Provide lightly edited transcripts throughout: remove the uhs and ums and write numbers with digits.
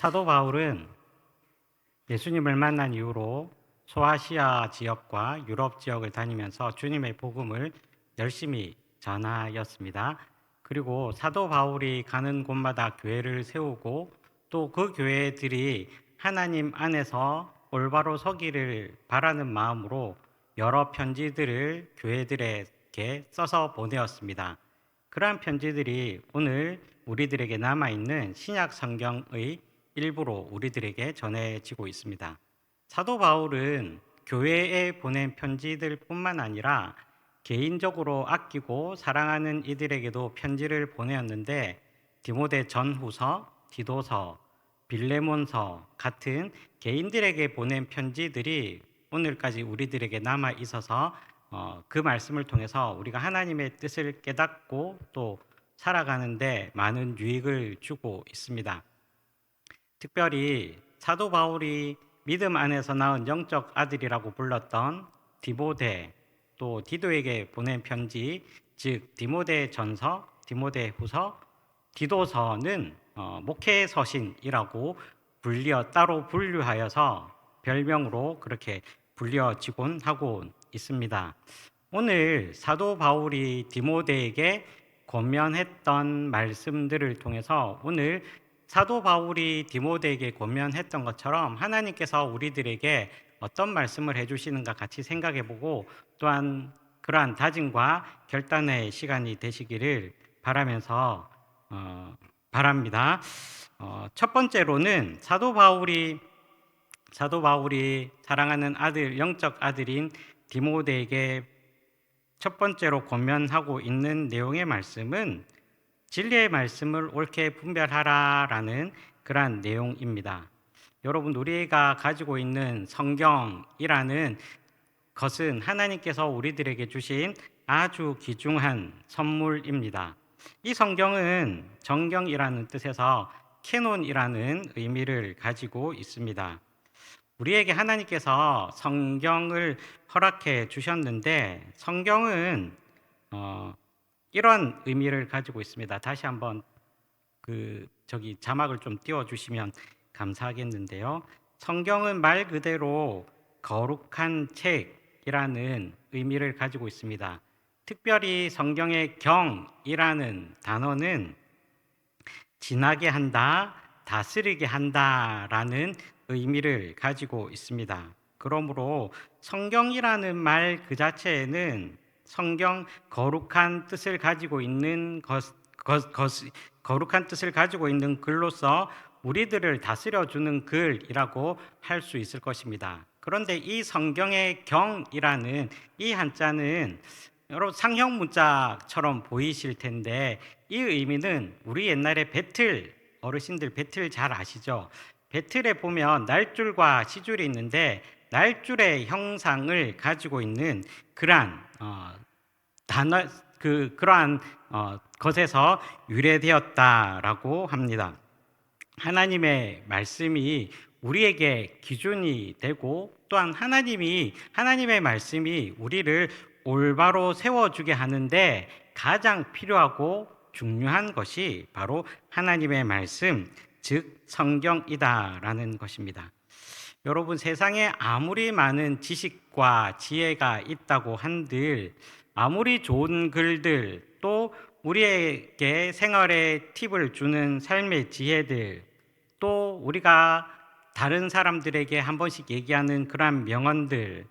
사도 바울은 예수님을 만난 이후로 소아시아 지역과 유럽 지역을 다니면서 주님의 복음을 열심히 전하였습니다. 그리고 사도 바울이 가는 곳마다 교회를 세우고 또 그 교회들이 하나님 안에서 올바로 서기를 바라는 마음으로 여러 편지들을 교회들에게 써서 보내었습니다. 그러한 편지들이 오늘 우리들에게 남아있는 신약 성경의 일부로 우리들에게 전해지고 있습니다. 사도 바울은 교회에 보낸 편지들뿐만 아니라 개인적으로 아끼고 사랑하는 이들에게도 편지를 보내었는데 디모데 전후서, 디도서, 빌레몬서 같은 개인들에게 보낸 편지들이 오늘까지 우리들에게 남아 있어서 그 말씀을 통해서 우리가 하나님의 뜻을 깨닫고 또 살아가는데 많은 유익을 주고 있습니다. 특별히 사도 바울이 믿음 안에서 낳은 영적 아들이라고 불렀던 디모데 또 디도에게 보낸 편지, 즉 디모데 전서, 디모데 후서, 디도서는 목회 서신이라고 따로 분류하여서 별명으로 그렇게 불려지곤 하고 있습니다. 오늘 사도 바울이 디모데에게 권면했던 말씀들을 통해서 오늘 사도 바울이 디모데에게 권면했던 것처럼 하나님께서 우리들에게 어떤 말씀을 해주시는가 같이 생각해보고 또한 그러한 다짐과 결단의 시간이 되시기를 바라면서 바랍니다. 첫 번째로는 사도 바울이 사랑하는 아들, 영적 아들인 디모데에게 첫 번째로 권면하고 있는 내용의 말씀은 진리의 말씀을 옳게 분별하라라는 그러한 내용입니다. 여러분, 우리가 가지고 있는 성경이라는 것은 하나님께서 우리들에게 주신 아주 귀중한 선물입니다. 이 성경은 정경이라는 뜻에서 캐논이라는 의미를 가지고 있습니다. 우리에게 하나님께서 성경을 허락해 주셨는데 성경은 이런 의미를 가지고 있습니다. 다시 한번 자막을 좀 띄워주시면 감사하겠는데요. 성경은 말 그대로 거룩한 책이라는 의미를 가지고 있습니다. 특별히 성경의 경이라는 단어는 지나게 한다, 다스리게 한다라는 의미를 가지고 있습니다. 그러므로 성경이라는 말 그 자체에는 성경 거룩한 뜻을 가지고 있는 거룩한 뜻을 가지고 있는 글로서 우리들을 다스려주는 글이라고 할 수 있을 것입니다. 그런데 이 성경의 경이라는 이 한자는 여러분 상형 문자처럼 보이실 텐데 이 의미는 우리 옛날에 어르신들 배틀 잘 아시죠? 배틀에 보면 날줄과 시줄이 있는데 날줄의 형상을 가지고 있는 그러한 그러한 것에서 유래되었다라고 합니다. 하나님의 말씀이 우리에게 기준이 되고 또한 하나님의 말씀이 우리를 올바로 세워주게 하는데 가장 필요하고 중요한 것이 바로 하나님의 말씀, 즉 성경이다라는 것입니다. 여러분, 세상에 아무리 많은 지식과 지혜가 있다고 한들 아무리 좋은 글들 또 우리에게 생활의 팁을 주는 삶의 지혜들 또 우리가 다른 사람들에게 한 번씩 얘기하는 그러한 명언들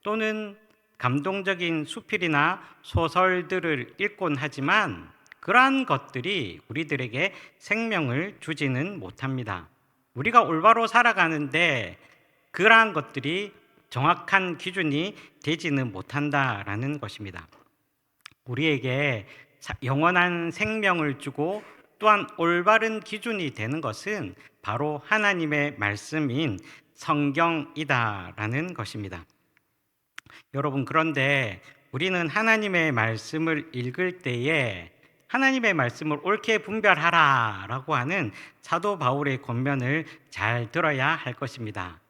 또는 감동적인 수필이나 소설들을 읽곤 하지만 그러한 것들이 우리들에게 생명을 주지는 못합니다. 우리가 올바로 살아가는데 그러한 것들이 정확한 기준이 되지는 못한다라는 것입니다. 우리에게 영원한 생명을 주고 또한 올바른 기준이 되는 것은 바로 하나님의 말씀인 성경이다라는 것입니다. 여러분, 그런데 우리는 하나님의 말씀을 읽을 때에 하나님의 말씀을 옳게 분별하라라고 하는 사도 바울의 권면을 잘 들어야 할 것입니다.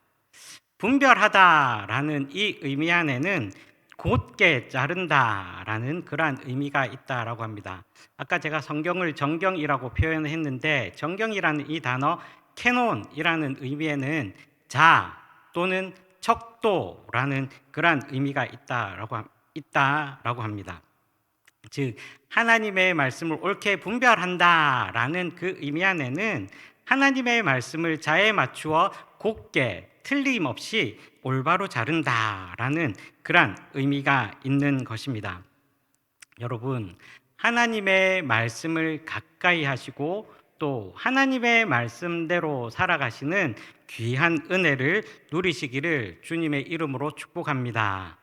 분별하다라는 이 의미 안에는 곧게 자른다라는 그러한 의미가 있다라고 합니다. 아까 제가 성경을 정경이라고 표현했는데 정경이라는 이 단어 캐논이라는 의미에는 자 또는 척도라는 그러한 의미가 있다라고 합니다. 즉 하나님의 말씀을 옳게 분별한다라는 그 의미 안에는 하나님의 말씀을 자에 맞추어 곱게 틀림없이 올바로 자른다라는 그러한 의미가 있는 것입니다. 여러분, 하나님의 말씀을 가까이 하시고 또 하나님의 말씀대로 살아가시는 귀한 은혜를 누리시기를 주님의 이름으로 축복합니다.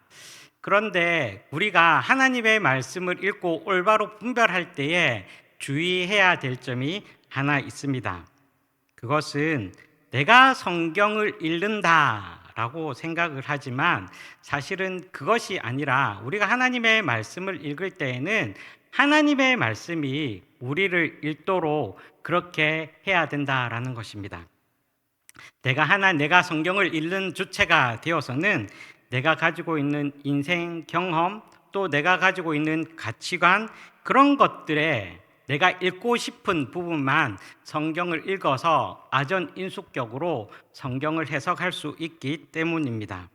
그런데 우리가 하나님의 말씀을 읽고 올바로 분별할 때에 주의해야 될 점이 하나 있습니다. 그것은 내가 성경을 읽는다라고 생각을 하지만 사실은 그것이 아니라 우리가 하나님의 말씀을 읽을 때에는 하나님의 말씀이 우리를 읽도록 그렇게 해야 된다라는 것입니다. 내가 성경을 읽는 주체가 되어서는 내가 가지고 있는 인생 경험 또 내가 가지고 있는 가치관 그런 것들에 내가 읽고 싶은 부분만 성경을 읽어서 아전인숙격으로 성경을 해석할 수 있기 때문입니다.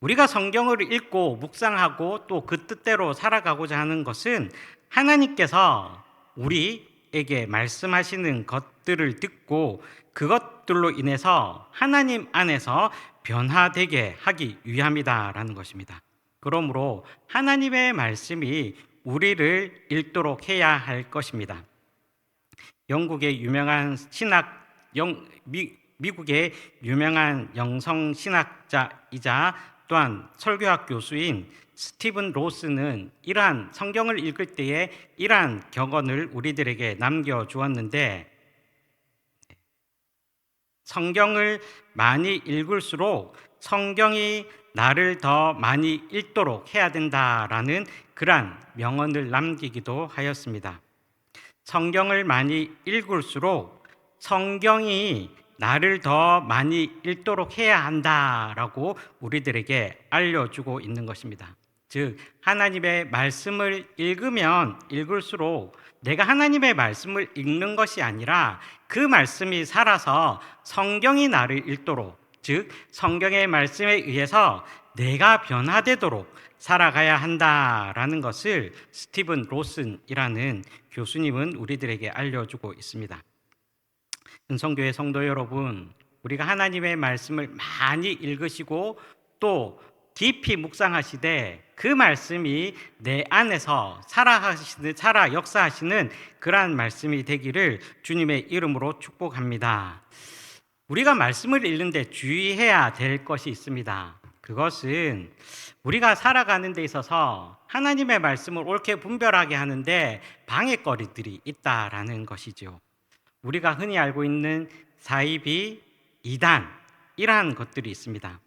우리가 성경을 읽고 묵상하고 또 그 뜻대로 살아가고자 하는 것은 하나님께서 우리에게 말씀하시는 것들을 듣고 그것들로 인해서 하나님 안에서 변화되게 하기 위함이다라는 것입니다. 그러므로 하나님의 말씀이 우리를 읽도록 해야 할 것입니다. 영국의 유명한 미국의 유명한 영성 신학자이자 또한 설교학 교수인 스티븐 로스는 이러한 성경을 읽을 때에 이러한 격언을 우리들에게 남겨주었는데, 성경을 많이 읽을수록 성경이 나를 더 많이 읽도록 해야 된다라는 그러한 명언을 남기기도 하였습니다. 성경을 많이 읽을수록 성경이 나를 더 많이 읽도록 해야 한다라고 우리들에게 알려주고 있는 것입니다. 즉 하나님의 말씀을 읽으면 읽을수록 내가 하나님의 말씀을 읽는 것이 아니라 그 말씀이 살아서 성경이 나를 읽도록, 즉 성경의 말씀에 의해서 내가 변화되도록 살아가야 한다라는 것을 스티븐 로슨이라는 교수님은 우리들에게 알려주고 있습니다. 은성교회 성도 여러분, 우리가 하나님의 말씀을 많이 읽으시고 또 깊이 묵상하시되 그 말씀이 내 안에서 살아 역사하시는 그러한 말씀이 되기를 주님의 이름으로 축복합니다. 우리가 말씀을 읽는데 주의해야 될 것이 있습니다. 그것은 우리가 살아가는 데 있어서 하나님의 말씀을 옳게 분별하게 하는데 방해거리들이 있다라는 것이죠. 우리가 흔히 알고 있는 사이비, 이단 이러한 것들이 있습니다.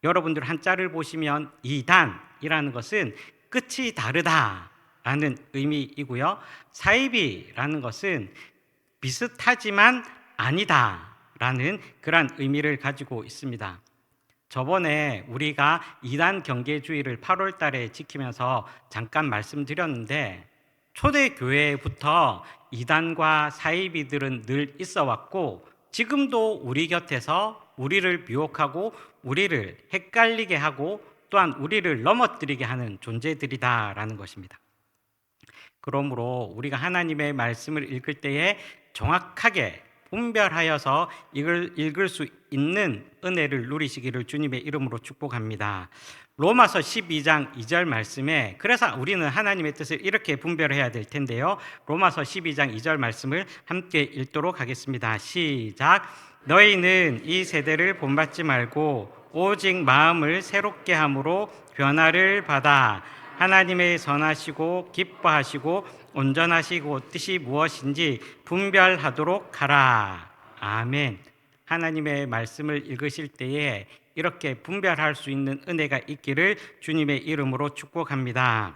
여러분들 한자를 보시면 이단이라는 것은 끝이 다르다라는 의미이고요. 사이비라는 것은 비슷하지만 아니다라는 그런 의미를 가지고 있습니다. 저번에 우리가 이단 경계주의를 8월 달에 지키면서 잠깐 말씀드렸는데 초대교회부터 이단과 사이비들은 늘 있어 왔고 지금도 우리 곁에서 우리를 미혹하고 우리를 헷갈리게 하고 또한 우리를 넘어뜨리게 하는 존재들이다라는 것입니다. 그러므로 우리가 하나님의 말씀을 읽을 때에 정확하게 분별하여서 읽을 수 있는 은혜를 누리시기를 주님의 이름으로 축복합니다. 로마서 12장 2절 말씀에, 그래서 우리는 하나님의 뜻을 이렇게 분별해야 될 텐데요. 로마서 12장 2절 말씀을 함께 읽도록 하겠습니다. 시작. 너희는 이 세대를 본받지 말고 오직 마음을 새롭게 함으로 변화를 받아 하나님의 선하시고 기뻐하시고 온전하시고 뜻이 무엇인지 분별하도록 하라. 아멘. 하나님의 말씀을 읽으실 때에 이렇게 분별할 수 있는 은혜가 있기를 주님의 이름으로 축복합니다.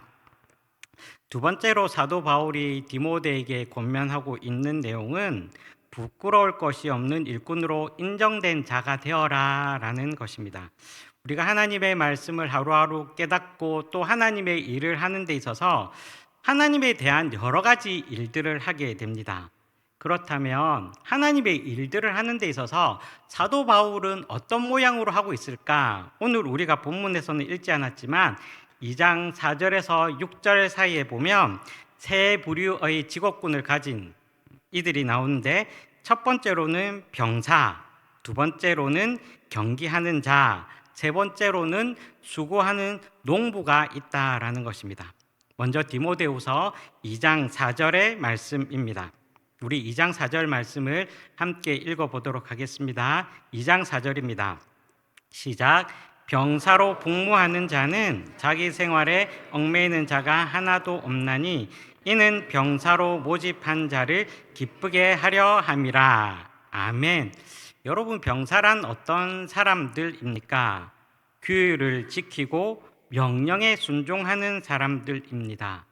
두 번째로 사도 바울이 디모데에게 권면하고 있는 내용은 부끄러울 것이 없는 일꾼으로 인정된 자가 되어라 라는 것입니다. 우리가 하나님의 말씀을 하루하루 깨닫고 또 하나님의 일을 하는 데 있어서 하나님에 대한 여러 가지 일들을 하게 됩니다. 그렇다면 하나님의 일들을 하는 데 있어서 사도 바울은 어떤 모양으로 하고 있을까? 오늘 우리가 본문에서는 읽지 않았지만 2장 4절에서 6절 사이에 보면 세 부류의 직업군을 가진 이들이 나오는데, 첫 번째로는 병사, 두 번째로는 경기하는 자, 세 번째로는 수고하는 농부가 있다라는 것입니다. 먼저 디모데후서 2장 4절의 말씀입니다. 우리 2장 4절 말씀을 함께 읽어보도록 하겠습니다. 2장 4절입니다. 시작. 병사로 복무하는 자는 자기 생활에 얽매이는 자가 하나도 없나니 이는 병사로 모집한 자를 기쁘게 하려 함이라. 아멘. 여러분, 병사란 어떤 사람들입니까? 규율을 지키고 명령에 순종하는 사람들입니다.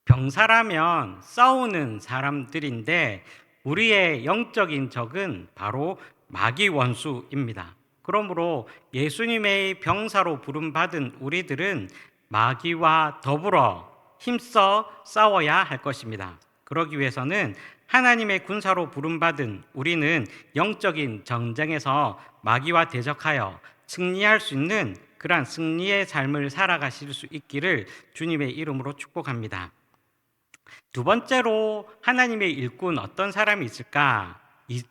병사라면 싸우는 사람들인데 우리의 영적인 적은 바로 마귀 원수입니다. 그러므로 예수님의 병사로 부름받은 우리들은 마귀와 더불어 힘써 싸워야 할 것입니다. 그러기 위해서는 하나님의 군사로 부름받은 우리는 영적인 전쟁에서 마귀와 대적하여 승리할 수 있는 그러한 승리의 삶을 살아가실 수 있기를 주님의 이름으로 축복합니다. 두 번째로 하나님의 일꾼 어떤 사람이 있을까?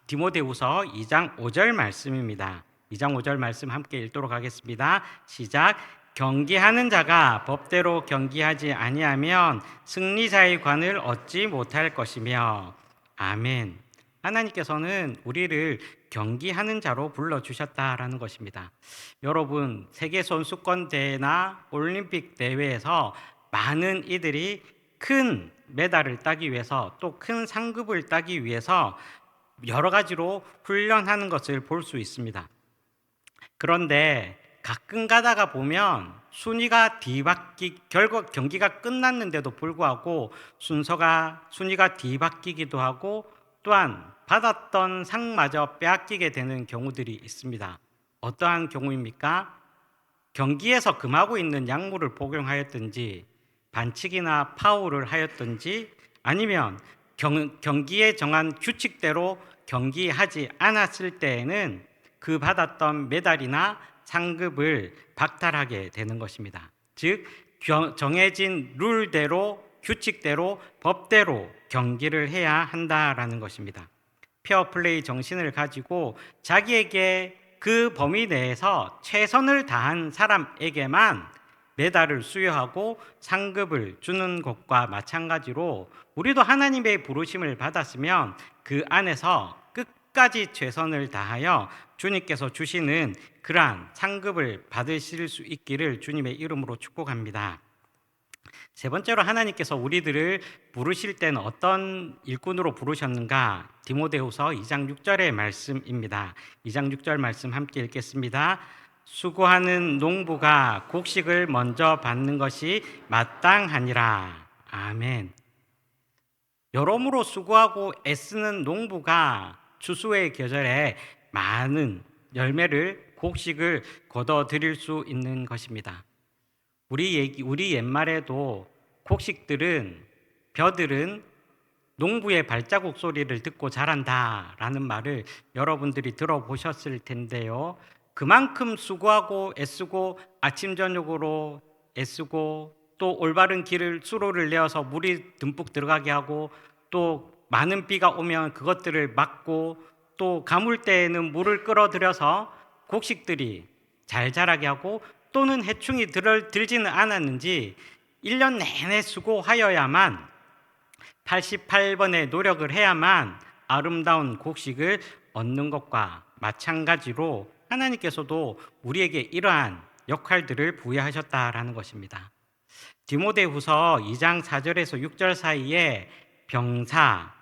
디모데후서 2장 5절 말씀입니다. 2장 5절 말씀 함께 읽도록 하겠습니다. 시작. 경기하는 자가 법대로 경기하지 아니하면 승리자의 관을 얻지 못할 것이며. 아멘. 하나님께서는 우리를 경기하는 자로 불러주셨다라는 것입니다. 여러분, 세계선수권 대회나 올림픽 대회에서 많은 이들이 큰 메달을 따기 위해서, 또 큰 상급을 따기 위해서 여러 가지로 훈련하는 것을 볼 수 있습니다. 그런데 가끔 가다가 보면 순위가 경기가 끝났는데도 불구하고 순위가 뒤바뀌기도 하고, 또한 받았던 상마저 빼앗기게 되는 경우들이 있습니다. 어떠한 경우입니까? 경기에서 금하고 있는 약물을 복용하였든지, 반칙이나 파울을 하였든지, 아니면 경기에 정한 규칙대로 경기하지 않았을 때에는 그 받았던 메달이나 상급을 박탈하게 되는 것입니다. 즉, 정해진 룰대로, 규칙대로, 법대로 경기를 해야 한다라는 것입니다. 페어플레이 정신을 가지고 자기에게 그 범위 내에서 최선을 다한 사람에게만 메달을 수여하고 상급을 주는 것과 마찬가지로 우리도 하나님의 부르심을 받았으면 그 안에서 끝까지 최선을 다하여 주님께서 주시는 그러한 상급을 받으실 수 있기를 주님의 이름으로 축복합니다. 세 번째로 하나님께서 우리들을 부르실 때는 어떤 일꾼으로 부르셨는가? 디모데후서 2장 6절의 말씀입니다. 2장 6절 말씀 함께 읽겠습니다. 수고하는 농부가 곡식을 먼저 받는 것이 마땅하니라. 아멘. 여러모로 수고하고 애쓰는 농부가 추수의 계절에 많은 곡식을 거둬들일 수 있는 것입니다. 우리 옛말에도 벼들은 농부의 발자국 소리를 듣고 자란다라는 말을 여러분들이 들어보셨을 텐데요. 그만큼 수고하고 애쓰고 아침 저녁으로 애쓰고, 또 올바른 수로를 내어서 물이 듬뿍 들어가게 하고, 또 많은 비가 오면 그것들을 막고, 또 가물 때에는 물을 끌어들여서 곡식들이 잘 자라게 하고, 또는 해충이 들지는 않았는지 1년 내내 수고하여야만, 88번의 노력을 해야만 아름다운 곡식을 얻는 것과 마찬가지로 하나님께서도 우리에게 이러한 역할들을 부여하셨다라는 것입니다. 디모데후서 2장 4절에서 6절 사이에 병사,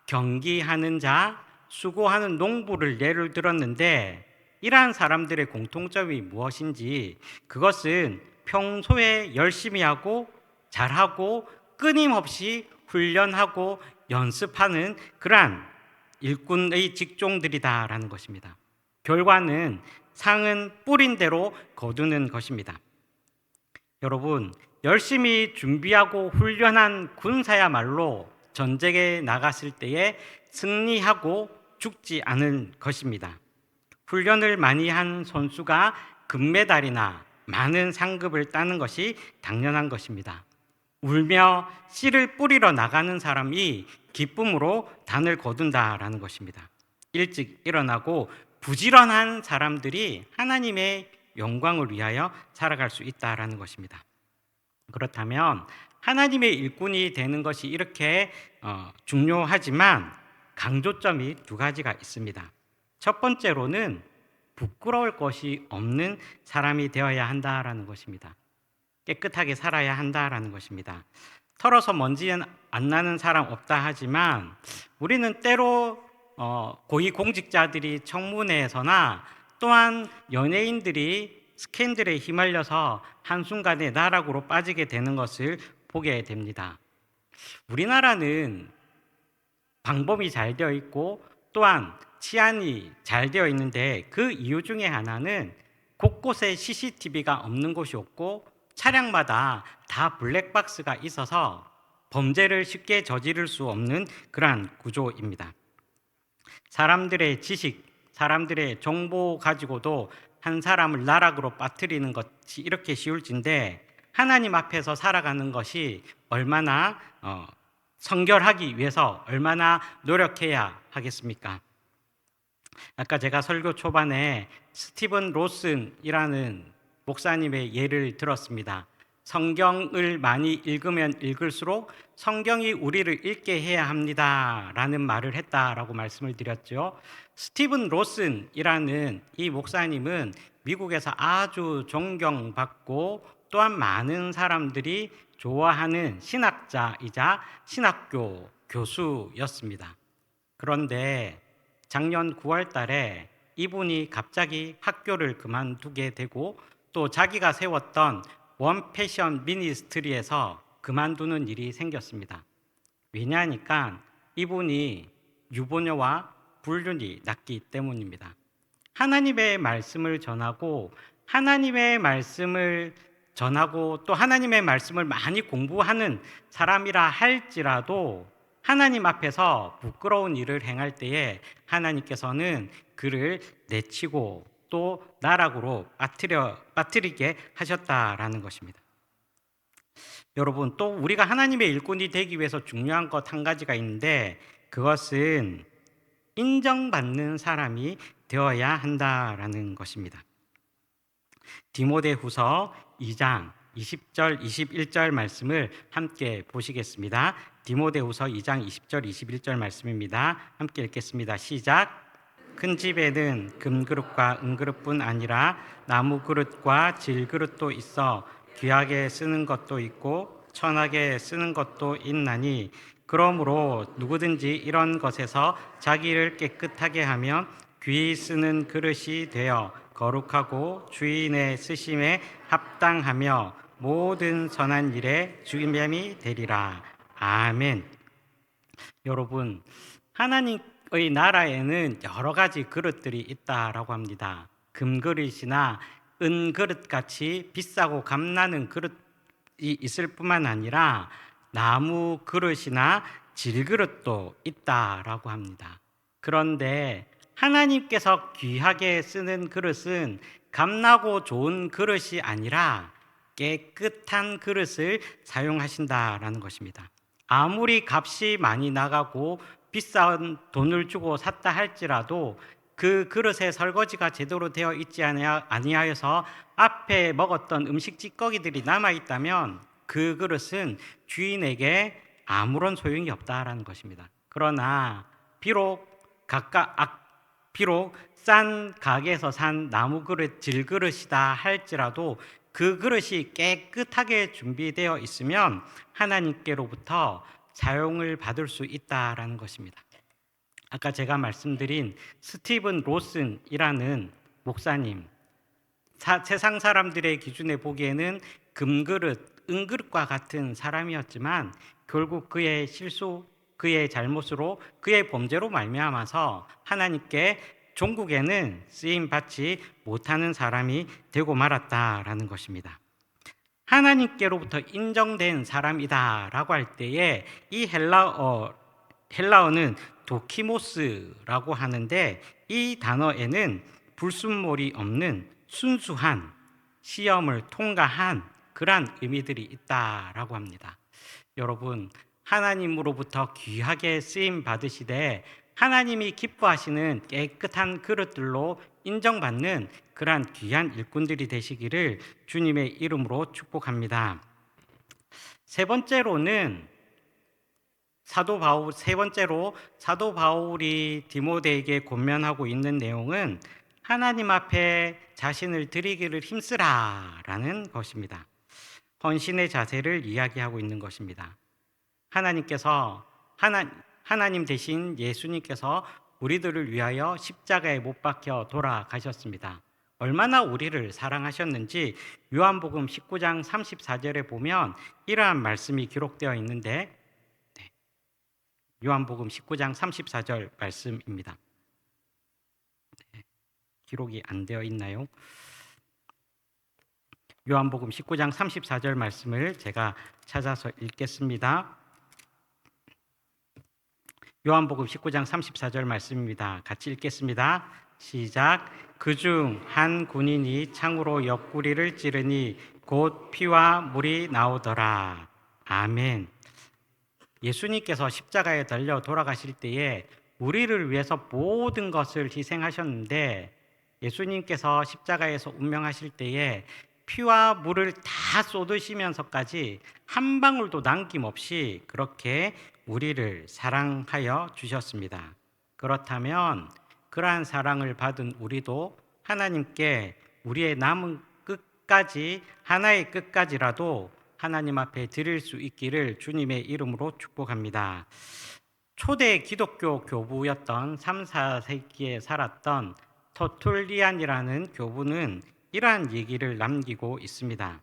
경기하는 자, 수고하는 농부를 예를 들었는데, 이러한 사람들의 공통점이 무엇인지, 그것은 평소에 열심히 하고 잘하고 끊임없이 훈련하고 연습하는 그러한 일꾼의 직종들이다라는 것입니다. 결과는 상은 뿌린 대로 거두는 것입니다. 여러분, 열심히 준비하고 훈련한 군사야말로 전쟁에 나갔을 때에 승리하고 죽지 않은 것입니다. 훈련을 많이 한 선수가 금메달이나 많은 상급을 따는 것이 당연한 것입니다. 울며 씨를 뿌리러 나가는 사람이 기쁨으로 단을 거둔다라는 것입니다. 일찍 일어나고 부지런한 사람들이 하나님의 영광을 위하여 살아갈 수 있다라는 것입니다. 그렇다면 하나님의 일꾼이 되는 것이 이렇게 중요하지만 강조점이 두 가지가 있습니다. 첫 번째로는 부끄러울 것이 없는 사람이 되어야 한다라는 것입니다. 깨끗하게 살아야 한다라는 것입니다. 털어서 먼지는 안 나는 사람 없다 하지만 우리는 때로 고위공직자들이 청문회에서나 또한 연예인들이 스캔들에 휘말려서 한순간에 나락으로 빠지게 되는 것을 보게 됩니다. 우리나라는 방법이 잘 되어 있고 또한 치안이 잘 되어 있는데 그 이유 중에 하나는 곳곳에 CCTV가 없는 곳이 없고 차량마다 다 블랙박스가 있어서 범죄를 쉽게 저지를 수 없는 그러한 구조입니다. 사람들의 지식, 사람들의 정보 가지고도 한 사람을 나락으로 빠뜨리는 것이 이렇게 쉬울진데 하나님 앞에서 살아가는 것이 얼마나 성결하기 위해서 얼마나 노력해야 하겠습니까? 아까 제가 설교 초반에 스티븐 로슨이라는 목사님의 예를 들었습니다. 성경을 많이 읽으면 읽을수록 성경이 우리를 읽게 해야 합니다라는 말을 했다라고 말씀을 드렸죠. 스티븐 로슨이라는 이 목사님은 미국에서 아주 존경받고 또한 많은 사람들이 좋아하는 신학자이자 신학교 교수였습니다. 그런데 작년 9월 달에 이분이 갑자기 학교를 그만두게 되고 또 자기가 세웠던 원 패션 미니스트리에서 그만두는 일이 생겼습니다. 왜냐하니까 이분이 유부녀와 불륜이 났기 때문입니다. 하나님의 말씀을 전하고 하나님의 말씀을 전하고 또 하나님의 말씀을 많이 공부하는 사람이라 할지라도 하나님 앞에서 부끄러운 일을 행할 때에 하나님께서는 그를 내치고 또 나락으로 빠뜨리게 하셨다라는 것입니다. 여러분, 또 우리가 하나님의 일꾼이 되기 위해서 중요한 것 한 가지가 있는데 그것은 인정받는 사람이 되어야 한다라는 것입니다. 디모데후서 2장 20절 21절 말씀을 함께 보시겠습니다. 디모데후서 2장 20절 21절 말씀입니다. 함께 읽겠습니다. 시작. 큰 집에는 금그릇과 은그릇뿐 아니라 나무그릇과 질그릇도 있어 귀하게 쓰는 것도 있고 천하게 쓰는 것도 있나니 그러므로 누구든지 이런 것에서 자기를 깨끗하게 하면 귀히 쓰는 그릇이 되어 거룩하고 주인의 쓰심에 합당하며 모든 선한 일에 주임이 되리라. 아멘. 여러분, 하나님의 나라에는 여러 가지 그릇들이 있다라고 합니다. 금그릇이나 은그릇 같이 비싸고 값나는 그릇이 있을 뿐만 아니라 나무 그릇이나 질그릇도 있다라고 합니다. 그런데 하나님께서 귀하게 쓰는 그릇은 값나고 좋은 그릇이 아니라 깨끗한 그릇을 사용하신다라는 것입니다. 아무리 값이 많이 나가고 비싼 돈을 주고 샀다 할지라도 그 그릇에 설거지가 제대로 되어 있지 아니하여서 앞에 먹었던 음식 찌꺼기들이 남아있다면 그 그릇은 주인에게 아무런 소용이 없다라는 것입니다. 그러나 비록 싼 가게에서 산 나무 그릇, 질그릇이다 할지라도 그 그릇이 깨끗하게 준비되어 있으면 하나님께로부터 사용을 받을 수 있다라는 것입니다. 아까 제가 말씀드린 스티븐 로슨이라는 목사님, 세상 사람들의 기준에 보기에는 금그릇, 은그릇과 같은 사람이었지만 결국 그의 실수, 그의 잘못으로, 그의 범죄로 말미암아서 하나님께 종국에는 쓰임 받지 못하는 사람이 되고 말았다라는 것입니다. 하나님께로부터 인정된 사람이다라고 할 때에 이 헬라어는 도키모스라고 하는데, 이 단어에는 불순물이 없는 순수한, 시험을 통과한 그러한 의미들이 있다라고 합니다. 여러분, 하나님으로부터 귀하게 쓰임 받으시되 하나님이 기뻐하시는 깨끗한 그릇들로 인정받는 그러한 귀한 일꾼들이 되시기를 주님의 이름으로 축복합니다. 세 번째로 사도 바울이 디모데에게 권면하고 있는 내용은 하나님 앞에 자신을 드리기를 힘쓰라라는 것입니다. 헌신의 자세를 이야기하고 있는 것입니다. 하나님 대신 예수님께서 우리들을 위하여 십자가에 못 박혀 돌아가셨습니다. 얼마나 우리를 사랑하셨는지 요한복음 19장 34절에 보면 이러한 말씀이 기록되어 있는데, 요한복음 19장 34절 말씀입니다. 기록이 안 되어 있나요? 요한복음 19장 34절 말씀을 제가 찾아서 읽겠습니다. 요한복음 19장 34절 말씀입니다. 같이 읽겠습니다. 시작. 그중 한 군인이 창으로 옆구리를 찌르니 곧 피와 물이 나오더라. 아멘. 예수님께서 십자가에 달려 돌아가실 때에 우리를 위해서 모든 것을 희생하셨는데, 예수님께서 십자가에서 운명하실 때에 피와 물을 다 쏟으시면서까지 한 방울도 남김없이 그렇게 우리를 사랑하여 주셨습니다. 그렇다면 그러한 사랑을 받은 우리도 하나님께 우리의 남은 끝까지, 하나의 끝까지라도 하나님 앞에 드릴 수 있기를 주님의 이름으로 축복합니다. 초대 기독교 교부였던 3, 4세기에 살았던 터툴리안이라는 교부는 이러한 얘기를 남기고 있습니다.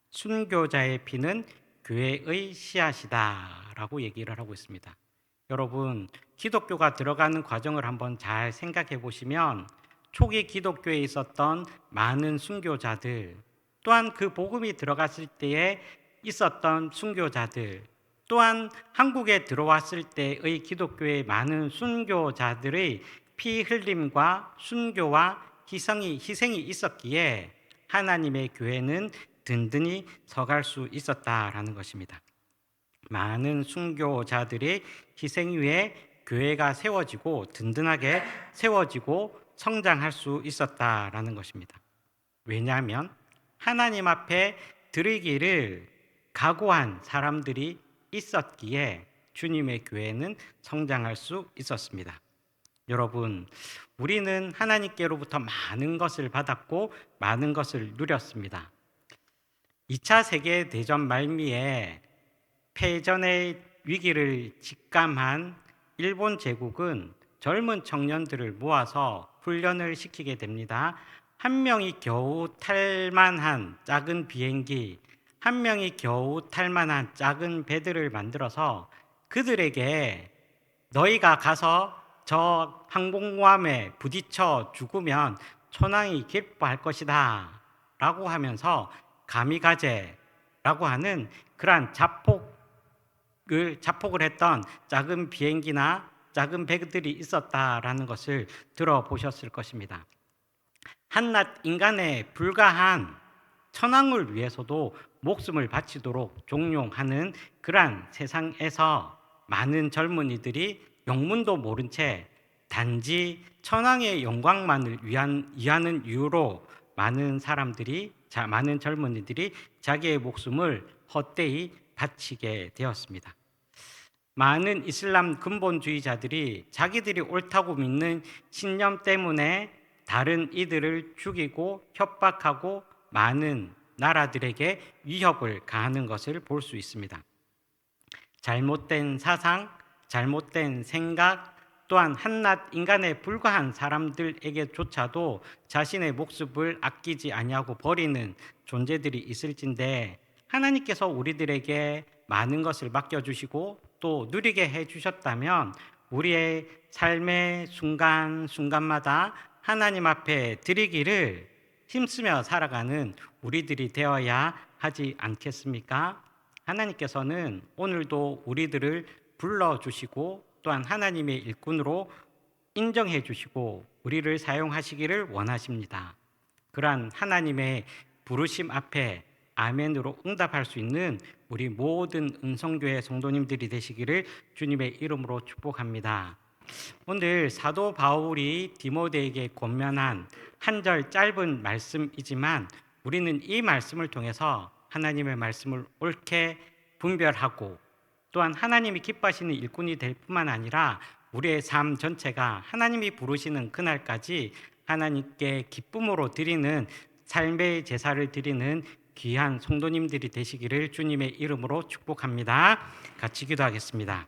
순교자의 피는 교회의 씨앗이다 라고 얘기를 하고 있습니다. 여러분, 기독교가 들어가는 과정을 한번 잘 생각해 보시면 초기 기독교에 있었던 많은 순교자들, 또한 그 복음이 들어갔을 때에 있었던 순교자들, 또한 한국에 들어왔을 때의 기독교의 많은 순교자들의 피 흘림과 순교와 희생이 있었기에 하나님의 교회는 든든히 서갈 수 있었다라는 것입니다. 많은 순교자들의 희생 위에 교회가 세워지고 든든하게 세워지고 성장할 수 있었다라는 것입니다. 왜냐하면 하나님 앞에 드리기를 각오한 사람들이 있었기에 주님의 교회는 성장할 수 있었습니다. 여러분, 우리는 하나님께로부터 많은 것을 받았고 많은 것을 누렸습니다. 2차 세계대전 말미에 패전의 위기를 직감한 일본 제국은 젊은 청년들을 모아서 훈련을 시키게 됩니다. 한 명이 겨우 탈 만한 작은 비행기, 한 명이 겨우 탈 만한 작은 배들을 만들어서 그들에게 너희가 가서 저 항공모함에 부딪혀 죽으면 천황이 기뻐할 것이다 라고 하면서 가미가제라고 하는 그러한 자폭을 했던 작은 비행기나 작은 배들이 있었다라는 것을 들어보셨을 것입니다. 한낱 인간에 불과한 천황을 위해서도 목숨을 바치도록 종용하는 그러한 세상에서 많은 젊은이들이 영문도 모른 채 단지 천황의 영광만을 위하는 이유로 많은 젊은이들이 자기의 목숨을 헛되이 바치게 되었습니다. 많은 이슬람 근본주의자들이 자기들이 옳다고 믿는 신념 때문에 다른 이들을 죽이고 협박하고 많은 나라들에게 위협을 가하는 것을 볼 수 있습니다. 잘못된 사상, 잘못된 생각, 또한 한낱 인간에 불과한 사람들에게조차도 자신의 목숨을 아끼지 아니하고 버리는 존재들이 있을진데, 하나님께서 우리들에게 많은 것을 맡겨주시고 또 누리게 해주셨다면 우리의 삶의 순간순간마다 하나님 앞에 드리기를 힘쓰며 살아가는 우리들이 되어야 하지 않겠습니까? 하나님께서는 오늘도 우리들을 불러주시고 또한 하나님의 일꾼으로 인정해 주시고 우리를 사용하시기를 원하십니다. 그러한 하나님의 부르심 앞에 아멘으로 응답할 수 있는 우리 모든 은성교회 성도님들이 되시기를 주님의 이름으로 축복합니다. 오늘 사도 바울이 디모데에게 권면한 한 절 짧은 말씀이지만 우리는 이 말씀을 통해서 하나님의 말씀을 옳게 분별하고 또한 하나님이 기뻐하시는 일꾼이 될 뿐만 아니라 우리의 삶 전체가 하나님이 부르시는 그날까지 하나님께 기쁨으로 드리는 삶의 제사를 드리는 귀한 성도님들이 되시기를 주님의 이름으로 축복합니다. 같이 기도하겠습니다.